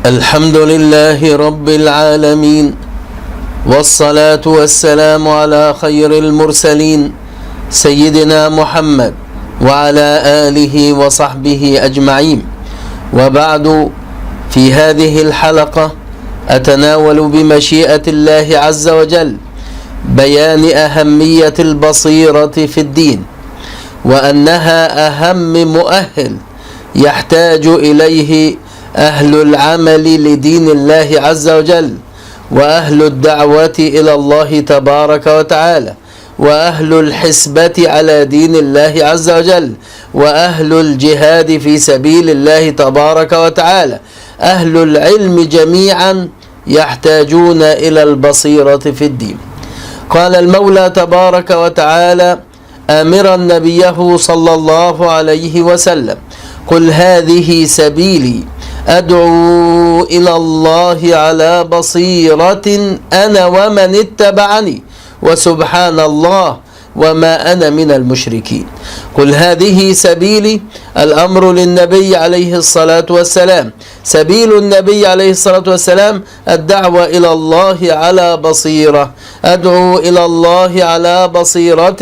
الحمد لله رب العالمين، والصلاة والسلام على خير المرسلين سيدنا محمد وعلى آله وصحبه أجمعين. وبعد، في هذه الحلقة أتناول بمشيئة الله عز وجل بيان أهمية البصيرة في الدين، وأنها أهم مؤهل يحتاج إليه أهل العمل لدين الله عز وجل، وأهل الدعوة إلى الله تبارك وتعالى، وأهل الحسبة على دين الله عز وجل، وأهل الجهاد في سبيل الله تبارك وتعالى. أهل العلم جميعا يحتاجون إلى البصيرة في الدين. قال المولى تبارك وتعالى آمرا نبيه صلى الله عليه وسلم: قل هذه سبيلي أدعو إلى الله على بصيرة أنا ومن اتبعني وسبحان الله وما أنا من المشركين. قل هذه سبيلي، الأمر للنبي عليه الصلاة والسلام. سبيل النبي عليه الصلاة والسلام الدعوة إلى الله على بصيرة. أدعو إلى الله على بصيرة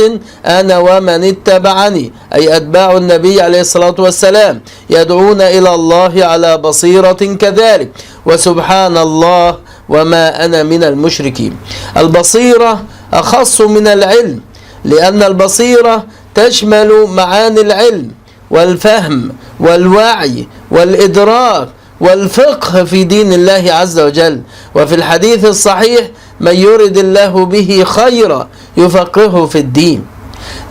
أنا ومن اتبعني، أي أتباع النبي عليه الصلاة والسلام يدعون إلى الله على بصيرة كذلك، وسبحان الله وما أنا من المشركين. البصيرة أخص من العلم، لأن البصيرة تشمل معاني العلم والفهم والوعي والإدراك والفقه في دين الله عز وجل. وفي الحديث الصحيح: من يرد الله به خيرا يفقهه في الدين.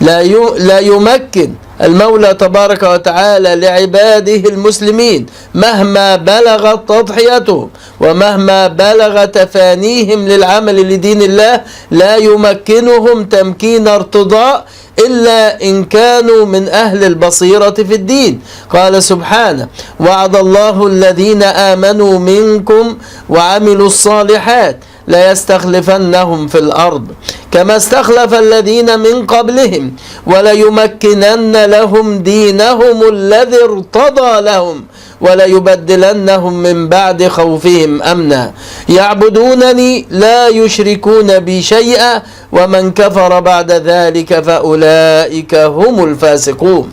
لا يمكن المولى تبارك وتعالى لعباده المسلمين مهما بلغت تضحيتهم ومهما بلغ تفانيهم للعمل لدين الله، لا يمكنهم تمكين ارتضاء إلا إن كانوا من أهل البصيرة في الدين. قال سبحانه: وعد الله الذين آمنوا منكم وعملوا الصالحات ليستخلفنهم في الأرض كما استخلف الذين من قبلهم وليمكنن لهم دينهم الذي ارتضى لهم وليبدلنهم من بعد خوفهم أمنا يعبدونني لا يشركون بي شيئا ومن كفر بعد ذلك فأولئك هم الفاسقون.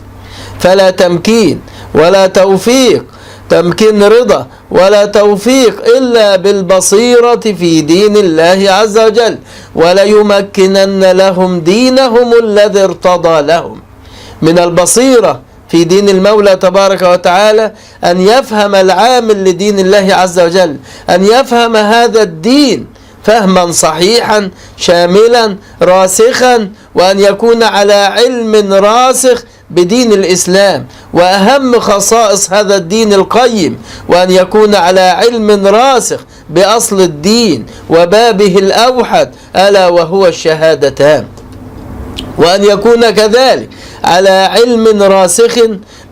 فلا تمكين ولا توفيق، تمكين رضا ولا توفيق إلا بالبصيرة في دين الله عز وجل، وليمكنن لهم دينهم الذي ارتضى لهم. من البصيرة في دين المولى تبارك وتعالى أن يفهم العامل لدين الله عز وجل، أن يفهم هذا الدين فهما صحيحا شاملا راسخا، وأن يكون على علم راسخ بدين الإسلام وأهم خصائص هذا الدين القيم، وأن يكون على علم راسخ بأصل الدين وبابه الأوحد ألا وهو الشهادتان، وأن يكون كذلك على علم راسخ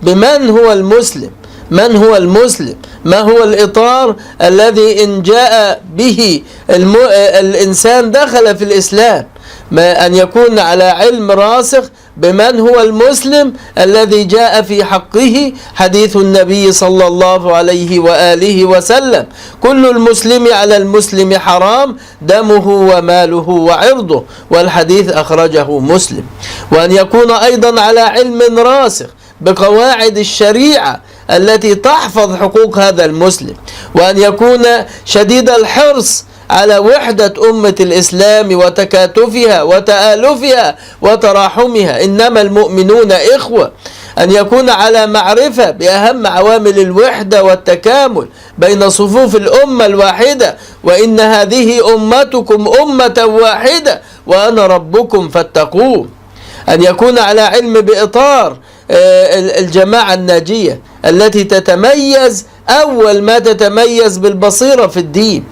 بمن هو المسلم، من هو المسلم، ما هو الإطار الذي إن جاء به الإنسان دخل في الإسلام. أن يكون على علم راسخ بمن هو المسلم الذي جاء في حقه حديث النبي صلى الله عليه وآله وسلم: كل المسلم على المسلم حرام دمه وماله وعرضه، والحديث أخرجه مسلم. وأن يكون أيضا على علم راسخ بقواعد الشريعة التي تحفظ حقوق هذا المسلم، وأن يكون شديد الحرص على وحدة أمة الإسلام وتكاتفها وتآلفها وتراحمها، إنما المؤمنون إخوة. أن يكون على معرفة بأهم عوامل الوحدة والتكامل بين صفوف الأمة الواحدة: وإن هذه أمتكم أمة واحدة وأنا ربكم فاتقون. أن يكون على علم بإطار الجماعة الناجية التي تتميز أول ما تتميز بالبصيرة في الدين.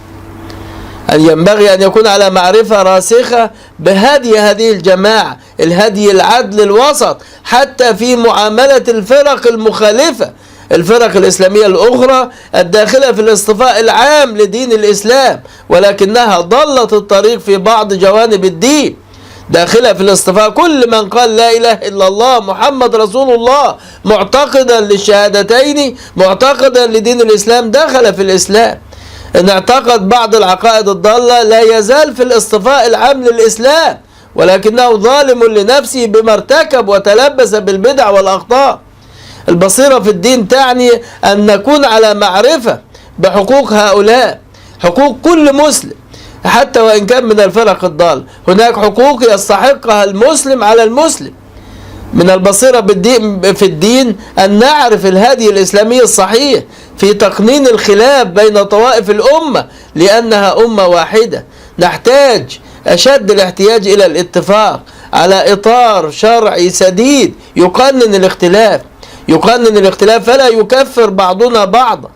أن ينبغي أن يكون على معرفة راسخة بهدي هذه الجماعة، الهدي العدل الوسط، حتى في معاملة الفرق المخالفة، الفرق الإسلامية الأخرى الداخلة في الاصطفاء العام لدين الإسلام، ولكنها ضلت الطريق في بعض جوانب الدين. داخلة في الاصطفاء. كل من قال لا إله إلا الله محمد رسول الله معتقدا للشهادتين، معتقدا لدين الإسلام، دخل في الإسلام. إن اعتقد بعض العقائد الضالة لا يزال في الاصطفاء العام للإسلام، ولكنه ظالم لنفسه بما ارتكب وتلبس بالبدع والأخطاء. البصيرة في الدين تعني أن نكون على معرفة بحقوق هؤلاء، حقوق كل مسلم حتى وإن كان من الفرق الضالة. هناك حقوق يستحقها المسلم على المسلم. من البصيرة في الدين أن نعرف الهدي الإسلامي الصحيح في تقنين الخلاف بين طوائف الأمة، لأنها أمة واحدة. نحتاج أشد الاحتياج إلى الاتفاق على إطار شرعي سديد يقنن الاختلاف فلا يكفر بعضنا بعضا.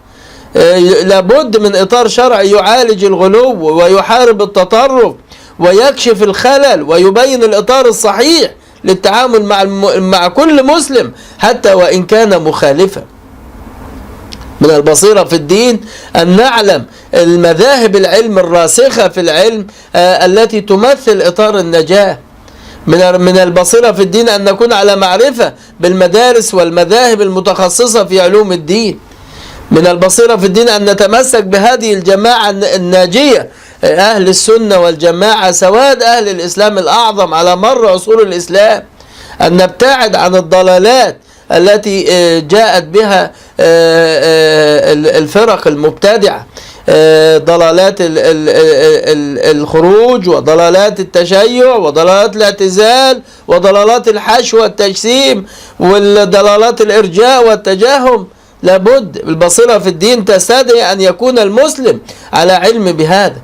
لابد من إطار شرعي يعالج الغلو ويحارب التطرف ويكشف الخلل ويبين الإطار الصحيح للتعامل مع كل مسلم حتى وإن كان مخالفا. من البصيرة في الدين أن نعلم المذاهب العلم الراسخة في العلم التي تمثل إطار النجاة. من البصيرة في الدين أن نكون على معرفة بالمدارس والمذاهب المتخصصة في علوم الدين. من البصيرة في الدين أن نتمسك بهذه الجماعة الناجية، أهل السنة والجماعة، سواد أهل الإسلام الأعظم على مر عصور الإسلام. أن نبتعد عن الضلالات التي جاءت بها الفرق المبتدعة، ضلالات الخروج وضلالات التشيع وضلالات الاعتزال وضلالات الحشو والتجسيم والضلالات الإرجاء والتجاهم. لابد البصيرة في الدين تستدعي أن يكون المسلم على علم بهذا.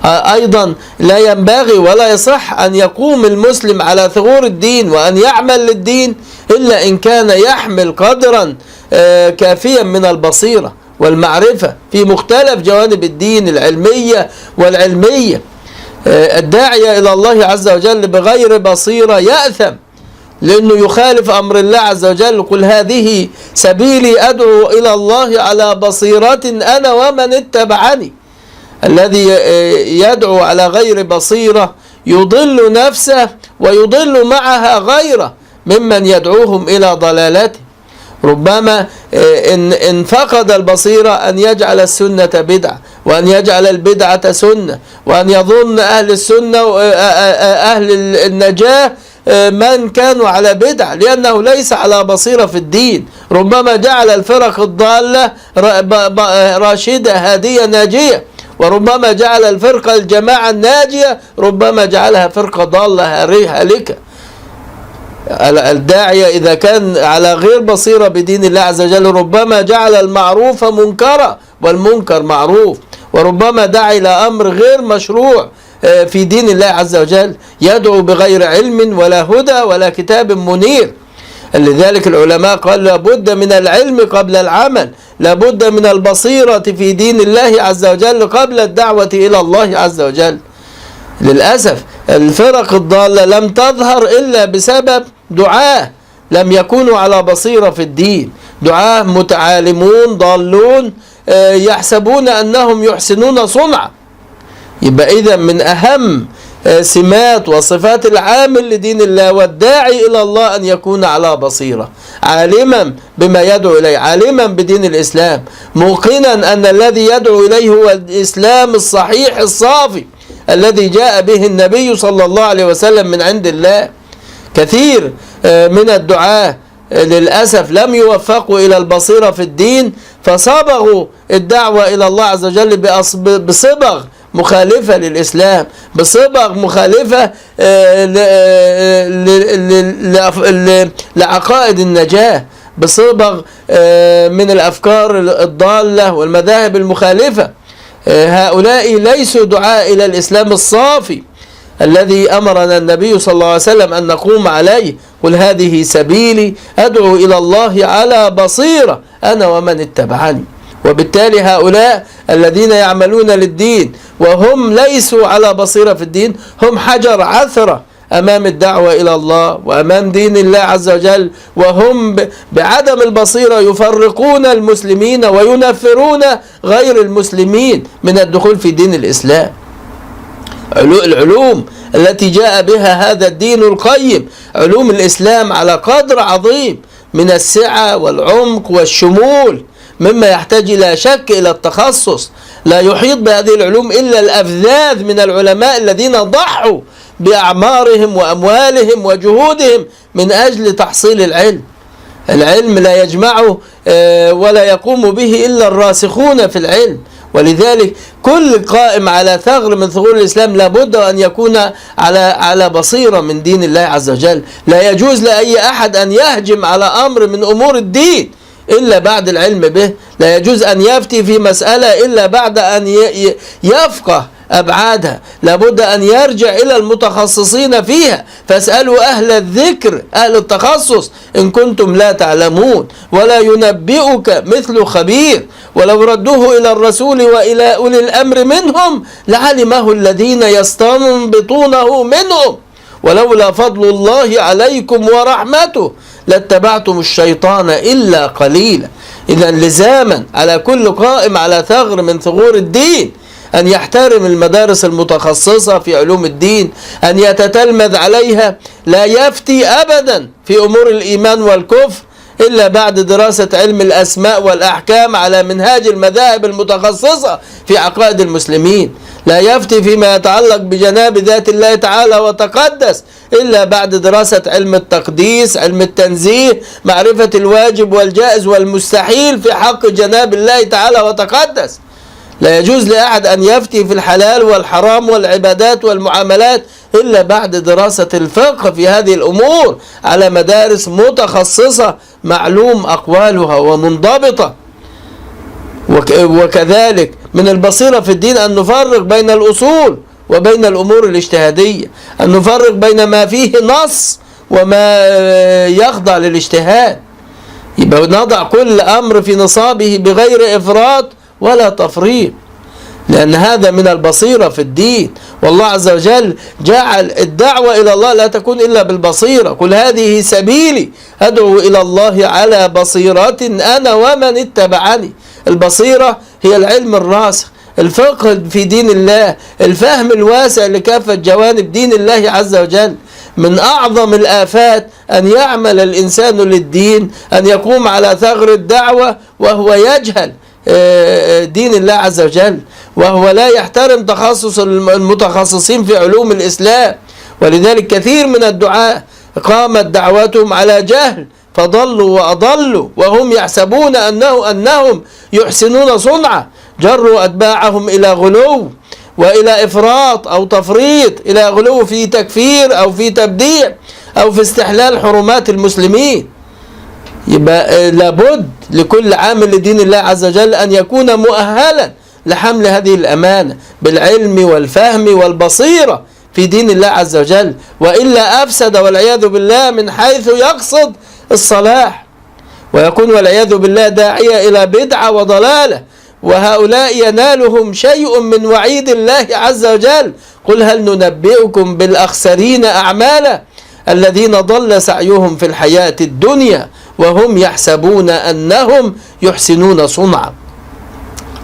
أيضا لا ينبغي ولا يصح أن يقوم المسلم على ثغور الدين وأن يعمل للدين إلا إن كان يحمل قدرا كافيا من البصيرة والمعرفة في مختلف جوانب الدين العلمية والعلمية. الداعية إلى الله عز وجل بغير بصيرة يأثم، لأنه يخالف أمر الله عز وجل. قل هذه سبيلي أدعو إلى الله على بصيرة أنا ومن اتبعني. الذي يدعو على غير بصيرة يضل نفسه ويضل معها غيره ممن يدعوهم إلى ضلالته. ربما إن فقد البصيرة أن يجعل السنة بدعة، وأن يجعل البدعة سنة، وأن يظن أهل السنة أهل النجاة من كانوا على بدعة، لأنه ليس على بصيرة في الدين. ربما جعل الفرق الضالة راشدة هادية ناجية، وربما جعل الفرقة الجماعة الناجية ربما جعلها فرقة ضالة هالكة. الداعية إذا كان على غير بصيرة بدين الله عز وجل ربما جعل المعروف منكرا والمنكر معروف، وربما دعا إلى أمر غير مشروع في دين الله عز وجل، يدعو بغير علم ولا هدى ولا كتاب منير. لذلك العلماء قال لابد من العلم قبل العمل، لابد من البصيرة في دين الله عز وجل قبل الدعوة إلى الله عز وجل. للأسف الفرق الضالة لم تظهر إلا بسبب دعاة لم يكونوا على بصيرة في الدين، دعاة متعالمون ضالون يحسبون أنهم يحسنون صنعا. يبقى إذا من أهم سمات وصفات العامل لدين الله والداعي إلى الله أن يكون على بصيرة، عالما بما يدعو إليه، عالما بدين الإسلام، موقنا أن الذي يدعو إليه هو الإسلام الصحيح الصافي الذي جاء به النبي صلى الله عليه وسلم من عند الله. كثير من الدعاة للأسف لم يوفقوا إلى البصيرة في الدين، فصبغوا الدعوة إلى الله عز وجل بصبغ مخالفة للإسلام، بصبغ مخالفة لعقائد النجاة، بصبغ من الأفكار الضالة والمذاهب المخالفة. هؤلاء ليسوا دعاء إلى الإسلام الصافي الذي أمرنا النبي صلى الله عليه وسلم أن نقوم عليه. قل هذه سبيلي أدعو إلى الله على بصيرة أنا ومن اتبعني. وبالتالي هؤلاء الذين يعملون للدين وهم ليسوا على بصيرة في الدين هم حجر عثرة أمام الدعوة إلى الله وأمام دين الله عز وجل، وهم بعدم البصيرة يفرقون المسلمين وينفرون غير المسلمين من الدخول في دين الإسلام. العلوم التي جاء بها هذا الدين القيم. علوم الإسلام على قدر عظيم من السعة والعمق والشمول، مما يحتاج إلى شك إلى التخصص. لا يحيط بهذه العلوم إلا الأفذاذ من العلماء الذين ضحوا بأعمارهم وأموالهم وجهودهم من أجل تحصيل العلم. العلم لا يجمعه ولا يقوم به إلا الراسخون في العلم. ولذلك كل قائم على ثغر من ثغور الإسلام لابد أن يكون على بصيرة من دين الله عز وجل. لا يجوز لأي أحد أن يهجم على أمر من أمور الدين إلا بعد العلم به. لا يجوز أن يفتي في مسألة إلا بعد أن يفقه أبعادها. لابد أن يرجع إلى المتخصصين فيها، فاسألوا أهل الذكر أهل التخصص إن كنتم لا تعلمون، ولا ينبئك مثل خبير. ولو ردوه إلى الرسول وإلى أولي الأمر منهم لعلمه الذين يستنبطونه منهم، ولولا فضل الله عليكم ورحمته لاتبعتم الشيطان إلا قليلا. إذا لزاما على كل قائم على ثغر من ثغور الدين أن يحترم المدارس المتخصصة في علوم الدين، أن يتتلمذ عليها، لا يفتي أبدا في أمور الإيمان والكفر إلا بعد دراسة علم الأسماء والأحكام على منهاج المذاهب المتخصصة في عقائد المسلمين. لا يفتي فيما يتعلق بجناب ذات الله تعالى وتقدس إلا بعد دراسة علم التقديس، علم التنزيه، معرفة الواجب والجائز والمستحيل في حق جناب الله تعالى وتقدس. لا يجوز لأحد أن يفتي في الحلال والحرام والعبادات والمعاملات إلا بعد دراسة الفقه في هذه الأمور على مدارس متخصصة معلوم أقوالها ومنضبطة. وكذلك من البصيرة في الدين أن نفرق بين الأصول وبين الأمور الاجتهادية، أن نفرق بين ما فيه نص وما يخضع للاجتهاد. يبقى نضع كل أمر في نصابه بغير إفراط ولا تفريط، لأن هذا من البصيرة في الدين. والله عز وجل جعل الدعوة إلى الله لا تكون إلا بالبصيرة. قل هذه سبيلي أدعو إلى الله على بصيرة أنا ومن اتبعني. البصيرة هي العلم الراسخ، الفقه في دين الله، الفهم الواسع لكافة جوانب دين الله عز وجل. من أعظم الآفات أن يعمل الإنسان للدين، أن يقوم على ثغر الدعوة وهو يجهل دين الله عز وجل، وهو لا يحترم تخصص المتخصصين في علوم الإسلام. ولذلك كثير من الدعاة قامت دعوتهم على جهل فضلوا وأضلوا وهم يحسبون أنهم يحسنون صنعا، جروا أتباعهم إلى غلو وإلى إفراط أو تفريط، إلى غلو في تكفير أو في تبديع أو في استحلال حرمات المسلمين. يبقى لابد لكل عامل لدين الله عز وجل أن يكون مؤهلا لحمل هذه الأمانة بالعلم والفهم والبصيرة في دين الله عز وجل، وإلا أفسد والعياذ بالله من حيث يقصد الصلاح، ويكون والعياذ بالله داعية إلى بدعة وضلالة، وهؤلاء ينالهم شيء من وعيد الله عز وجل. قل هل ننبئكم بالأخسرين أعمالا الذين ضل سعيهم في الحياة الدنيا وهم يحسبون أنهم يحسنون صنعا.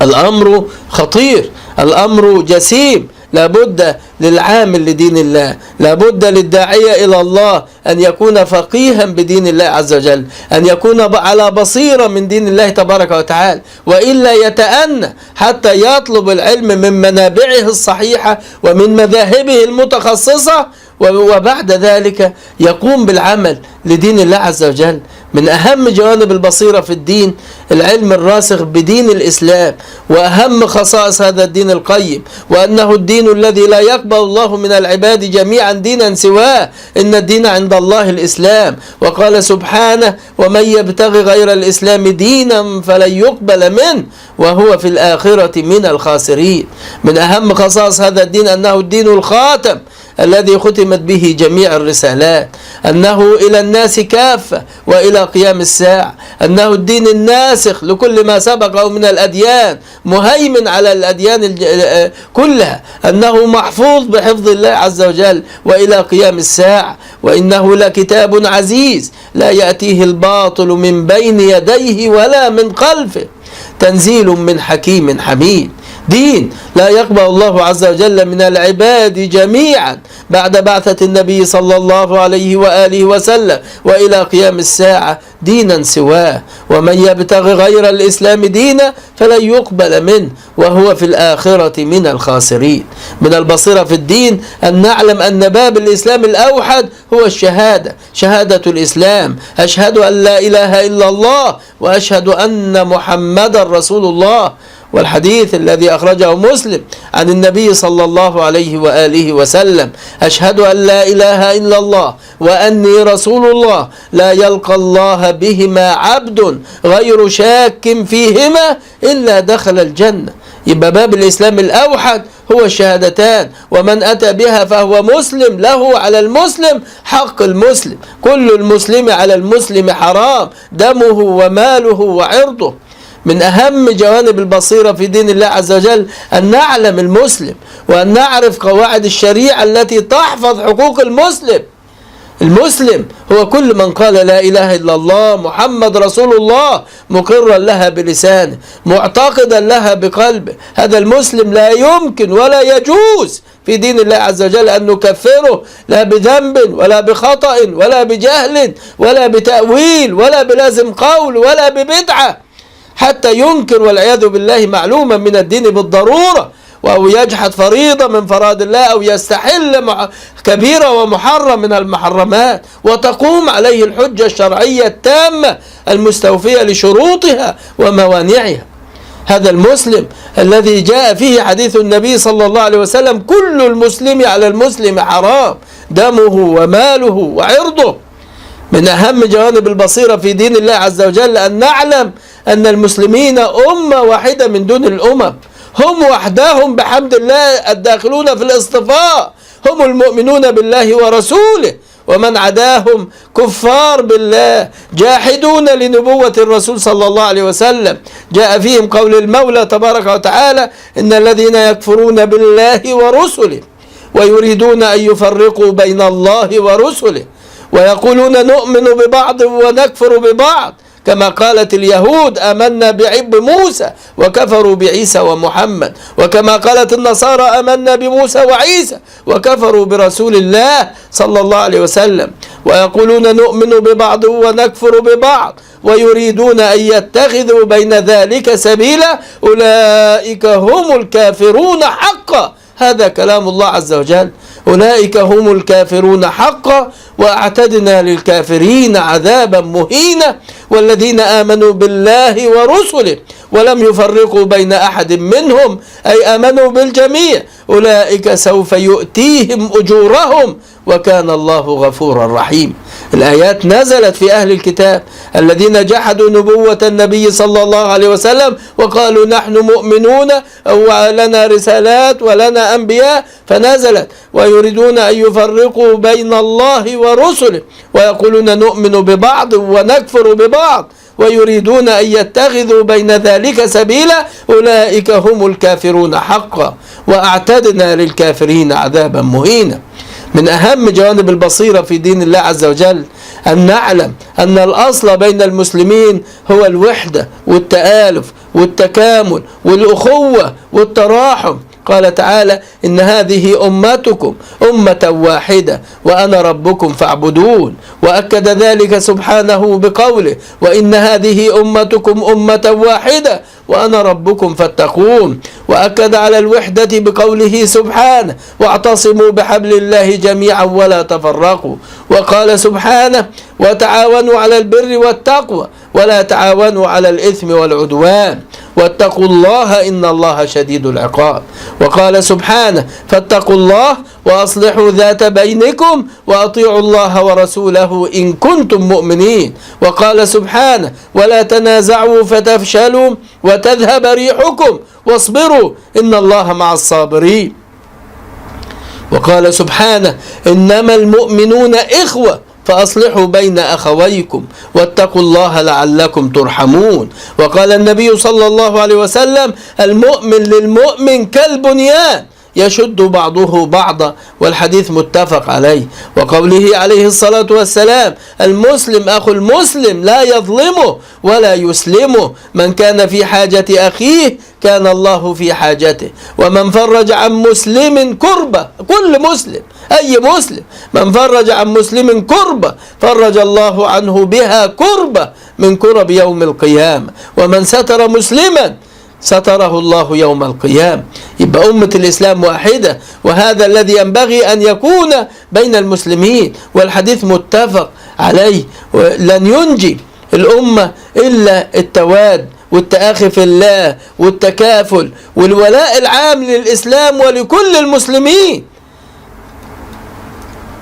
الأمر خطير، الأمر جسيم. لابد للعامل لدين الله، لابد للداعية إلى الله أن يكون فقيها بدين الله عز وجل، أن يكون على بصيرة من دين الله تبارك وتعالى، وإلا يتأنى حتى يطلب العلم من منابعه الصحيحة ومن مذاهبه المتخصصة، وبعد ذلك يقوم بالعمل لدين الله عز وجل. من أهم جوانب البصيرة في الدين العلم الراسخ بدين الإسلام، وأهم خصائص هذا الدين القيم، وأنه الدين الذي لا يقبل الله من العباد جميعا دينا سواه، إن الدين عند الله الإسلام. وقال سبحانه: ومن يبتغي غير الإسلام دينا فلن يقبل منه وهو في الآخرة من الخاسرين. من أهم خصائص هذا الدين أنه الدين الخاتم الذي ختمت به جميع الرسالات، أنه إلى الناس كافة وإلى قيام الساعة، أنه الدين الناسخ لكل ما سبقه من الأديان، مهيمن على الأديان كلها، أنه محفوظ بحفظ الله عز وجل وإلى قيام الساعة، وإنه لكتاب عزيز لا يأتيه الباطل من بين يديه ولا من خلفه، تنزيل من حكيم حميد. دين لا يقبل الله عز وجل من العباد جميعا بعد بعثة النبي صلى الله عليه وآله وسلم وإلى قيام الساعة دينا سواه، ومن يبتغي غير الإسلام دينا فلن يقبل منه وهو في الآخرة من الخاسرين. من البصيرة في الدين أن نعلم أن باب الإسلام الأوحد هو الشهادة، شهادة الإسلام، أشهد أن لا إله إلا الله وأشهد أن محمدا رسول الله. والحديث الذي أخرجه مسلم عن النبي صلى الله عليه وآله وسلم: أشهد أن لا إله إلا الله وأني رسول الله لا يلقى الله بهما عبد غير شاك فيهما إلا دخل الجنة. يبقى باب الإسلام الأوحد هو الشهادتان، ومن أتى بها فهو مسلم، له على المسلم حق المسلم، كل المسلم على المسلم حرام دمه وماله وعرضه. من أهم جوانب البصيرة في دين الله عز وجل أن نعلم المسلم وأن نعرف قواعد الشريعة التي تحفظ حقوق المسلم. المسلم هو كل من قال لا إله إلا الله محمد رسول الله مقرا لها بلسانه معتقدا لها بقلبه. هذا المسلم لا يمكن ولا يجوز في دين الله عز وجل أن نكفره لا بذنب ولا بخطأ ولا بجهل ولا بتأويل ولا بلازم قول ولا ببدعة حتى ينكر والعياذ بالله معلوما من الدين بالضرورة، أو يجحد فريضة من فرائض الله، أو يستحل كبيرة ومحرم من المحرمات، وتقوم عليه الحجة الشرعية التامة المستوفية لشروطها وموانعها. هذا المسلم الذي جاء فيه حديث النبي صلى الله عليه وسلم: كل المسلم على المسلم حرام دمه وماله وعرضه. من أهم جوانب البصيرة في دين الله عز وجل أن نعلم أن المسلمين أمة واحدة من دون الأمم، هم وحدهم بحمد الله الداخلون في الاصطفاء، هم المؤمنون بالله ورسوله، ومن عداهم كفار بالله جاحدون لنبوة الرسول صلى الله عليه وسلم. جاء فيهم قول المولى تبارك وتعالى: إن الذين يكفرون بالله ورسله ويريدون أن يفرقوا بين الله ورسله ويقولون نؤمن ببعض ونكفر ببعض، كما قالت اليهود آمنا بعب موسى وكفروا بعيسى ومحمد، وكما قالت النصارى آمنا بموسى وعيسى وكفروا برسول الله صلى الله عليه وسلم، ويقولون نؤمن ببعض ونكفر ببعض ويريدون أن يتخذوا بين ذلك سبيلا أولئك هم الكافرون حقا. هذا كلام الله عز وجل: أولئك هم الكافرون حقا وأعتدنا للكافرين عذابا مهينا. والذين آمنوا بالله ورسله ولم يفرقوا بين أحد منهم أي آمنوا بالجميع أولئك سوف يؤتيهم أجورهم وكان الله غفورا رحيم. الآيات نزلت في أهل الكتاب الذين جحدوا نبوة النبي صلى الله عليه وسلم وقالوا نحن مؤمنون أو لنا رسالات ولنا أنبياء، فنزلت: ويريدون أن يفرقوا بين الله ورسله ويقولون نؤمن ببعض ونكفر ببعض ويريدون أن يتخذوا بين ذلك سبيلا أولئك هم الكافرون حقا وأعتدنا للكافرين عذابا مهينا. من أهم جوانب البصيرة في دين الله عز وجل أن نعلم أن الأصل بين المسلمين هو الوحدة والتآلف والتكامل والأخوة والتراحم. قال تعالى: إن هذه أمتكم أمة واحدة وأنا ربكم فاعبدون. وأكد ذلك سبحانه بقوله: وإن هذه أمتكم أمة واحدة وأنا ربكم فاتقون. وأكد على الوحدة بقوله سبحانه: واعتصموا بحبل الله جميعا ولا تفرقوا. وقال سبحانه: وتعاونوا على البر والتقوى ولا تعاونوا على الإثم والعدوان واتقوا الله إن الله شديد العقاب. وقال سبحانه: فاتقوا الله وأصلحوا ذات بينكم وأطيعوا الله ورسوله إن كنتم مؤمنين. وقال سبحانه: ولا تنازعوا فتفشلوا وتذهب ريحكم واصبروا إن الله مع الصابرين. وقال سبحانه: إنما المؤمنون إخوة فأصلحوا بين أخويكم واتقوا الله لعلكم ترحمون. وقال النبي صلى الله عليه وسلم: المؤمن للمؤمن كالبنيان يشد بعضه بعضا، والحديث متفق عليه. وقوله عليه الصلاة والسلام: المسلم أخو المسلم لا يظلمه ولا يسلمه، من كان في حاجة أخيه كان الله في حاجته، ومن فرج عن مسلم كربة، كل مسلم أي مسلم، من فرج عن مسلم كربة فرج الله عنه بها كربة من كرب يوم القيامة، ومن ستر مسلما ستره الله يوم القيامة. يبقى أمة الإسلام واحدة، وهذا الذي ينبغي أن يكون بين المسلمين، والحديث متفق عليه. لن ينجي الأمة إلا التواد والتآخي في الله والتكافل والولاء العام للإسلام ولكل المسلمين.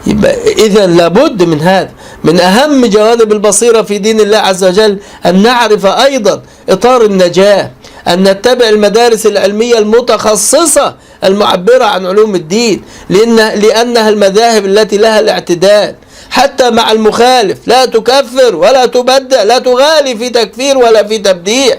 يبقى إذا لابد من هذا. من أهم جوانب البصيرة في دين الله عز وجل أن نعرف أيضا إطار النجاة، أن نتبع المدارس العلمية المتخصصة المعبرة عن علوم الدين، لأنها المذاهب التي لها الاعتدال حتى مع المخالف، لا تكفر ولا تبدع، لا تغالي في تكفير ولا في تبديع.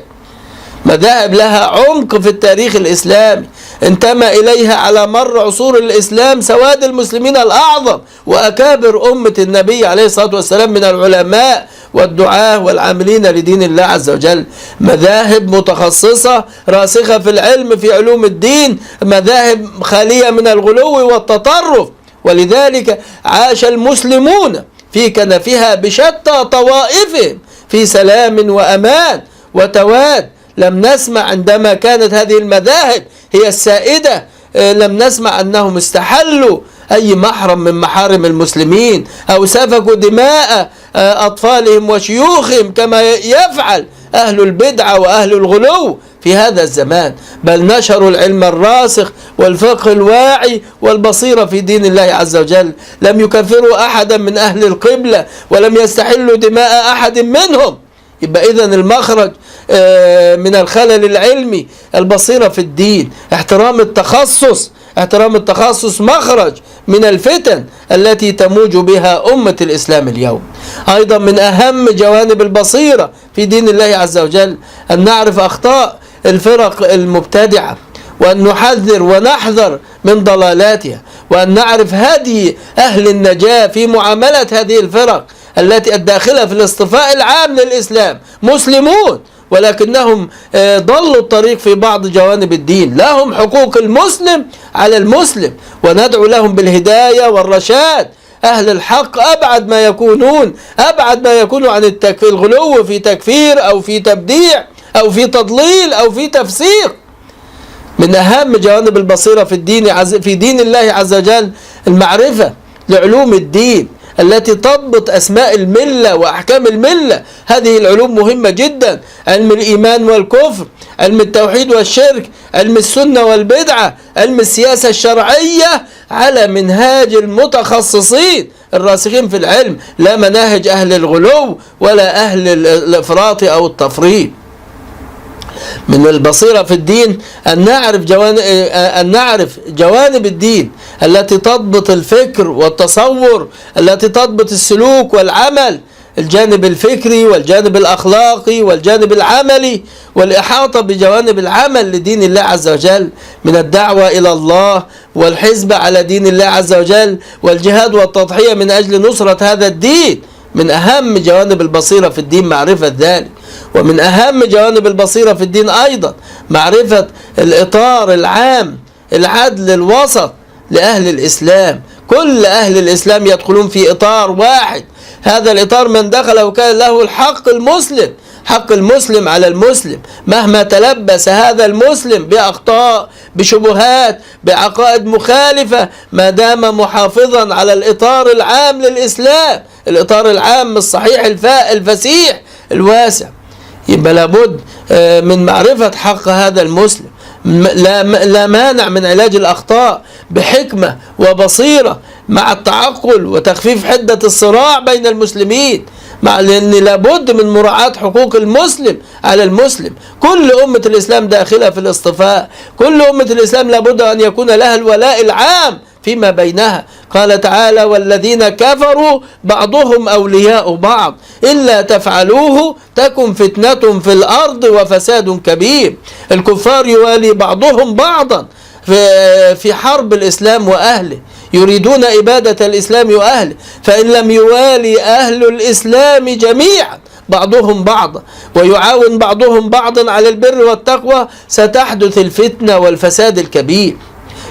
مذاهب لها عمق في التاريخ الإسلامي انتمى إليها على مر عصور الإسلام سواد المسلمين الأعظم وأكابر أمة النبي عليه الصلاة والسلام من العلماء والدعاة والعاملين لدين الله عز وجل. مذاهب متخصصة راسخة في العلم في علوم الدين، مذاهب خالية من الغلو والتطرف. ولذلك عاش المسلمون في كنفها بشتى طوائفهم في سلام وأمان وتواد. لم نسمع عندما كانت هذه المذاهب هي السائدة، لم نسمع أنهم استحلوا أي محرم من محارم المسلمين أو سفكوا دماء أطفالهم وشيوخهم كما يفعل أهل البدعة وأهل الغلو في هذا الزمان، بل نشروا العلم الراسخ والفقه الواعي والبصيرة في دين الله عز وجل. لم يكفروا أحدا من أهل القبلة ولم يستحلوا دماء أحد منهم. يبقى إذن المخرج من الخلل العلمي البصيرة في الدين، احترام التخصص مخرج من الفتن التي تموج بها أمة الإسلام اليوم. أيضا من أهم جوانب البصيرة في دين الله عز وجل أن نعرف أخطاء الفرق المبتدعة، وأن نحذر ونحذر من ضلالاتها، وأن نعرف هدي أهل النجاة في معاملة هذه الفرق التي الداخلة في الاصطفاء العام للإسلام، مسلمون ولكنهم ضلوا الطريق في بعض جوانب الدين. لهم حقوق المسلم على المسلم، وندعو لهم بالهداية والرشاد. أهل الحق أبعد ما يكونوا عن الغلو في تكفير أو في تبديع أو في تضليل أو في تفسيق. من أهم جوانب البصيرة في دين الله عز وجل المعرفة لعلوم الدين التي تضبط أسماء الملة وأحكام الملة. هذه العلوم مهمة جدا: علم الإيمان والكفر، علم التوحيد والشرك، علم السنة والبدعة، علم السياسة الشرعية، على منهاج المتخصصين الراسخين في العلم، لا مناهج أهل الغلو ولا أهل الإفراط أو التفريط. من البصيرة في الدين أن نعرف جوانب الدين التي تضبط الفكر والتصور، التي تضبط السلوك والعمل، الجانب الفكري والجانب الأخلاقي والجانب العملي، والإحاطة بجوانب العمل لدين الله عز وجل من الدعوة إلى الله والحزب على دين الله عز وجل والجهاد والتضحية من أجل نصرة هذا الدين. من أهم جوانب البصيرة في الدين معرفة ذلك. ومن أهم جوانب البصيرة في الدين أيضا معرفة الإطار العام، العدل الوسط لأهل الإسلام. كل أهل الإسلام يدخلون في إطار واحد، هذا الإطار من دخله كان له الحق المسلم، حق المسلم على المسلم مهما تلبس هذا المسلم بأخطاء، بشبهات، بعقائد مخالفة، ما دام محافظا على الإطار العام للإسلام، الإطار العام الصحيح الفسيح الواسع. يبقى لابد من معرفة حق هذا المسلم. لا مانع من علاج الأخطاء بحكمة وبصيرة مع التعقل وتخفيف حدة الصراع بين المسلمين، لأن لابد من مراعاة حقوق المسلم على المسلم. كل أمة الإسلام داخلة في الاصطفاء، كل أمة الإسلام لابد أن يكون لها الولاء العام فيما بينها. قال تعالى: والذين كفروا بعضهم أولياء بعض إلا تفعلوه تكن فتنة في الأرض وفساد كبير. الكفار يوالي بعضهم بعضا، في حرب الإسلام وأهله، يريدون إبادة الإسلام وأهله. فإن لم يوالي أهل الإسلام جميعا بعضهم بعضا ويعاون بعضهم بعضا على البر والتقوى ستحدث الفتنة والفساد الكبير.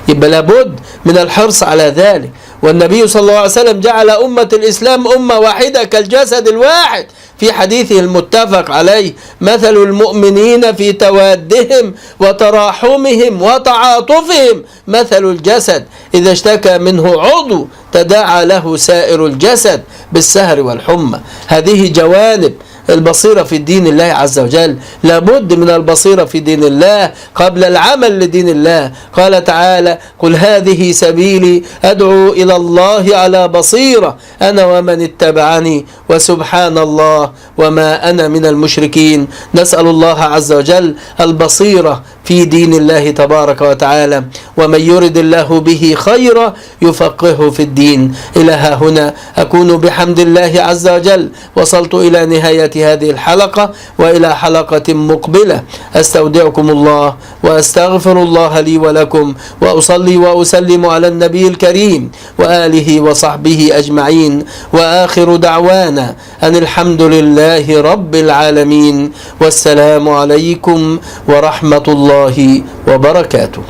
يبقى لابد من الحرص على ذلك. والنبي صلى الله عليه وسلم جعل أمة الإسلام أمة واحدة كالجسد الواحد في حديثه المتفق عليه: مثل المؤمنين في توادهم وتراحمهم وتعاطفهم مثل الجسد إذا اشتكى منه عضو تداعى له سائر الجسد بالسهر والحمى. هذه جوانب البصيرة في دين الله عز وجل. لابد من البصيرة في دين الله قبل العمل لدين الله. قال تعالى: قل هذه سبيلي أدعو إلى الله على بصيرة أنا ومن اتبعني وسبحان الله وما أنا من المشركين. نسأل الله عز وجل البصيرة في دين الله تبارك وتعالى، ومن يرد الله به خيرا يفقهه في الدين. إلى ها هنا أكون بحمد الله عز وجل وصلت إلى نهاية هذه الحلقة، وإلى حلقة مقبلة. أستودعكم الله وأستغفر الله لي ولكم، وأصلي وأسلم على النبي الكريم وآله وصحبه أجمعين، وآخر دعوانا أن الحمد لله رب العالمين، والسلام عليكم ورحمة الله وبركاته.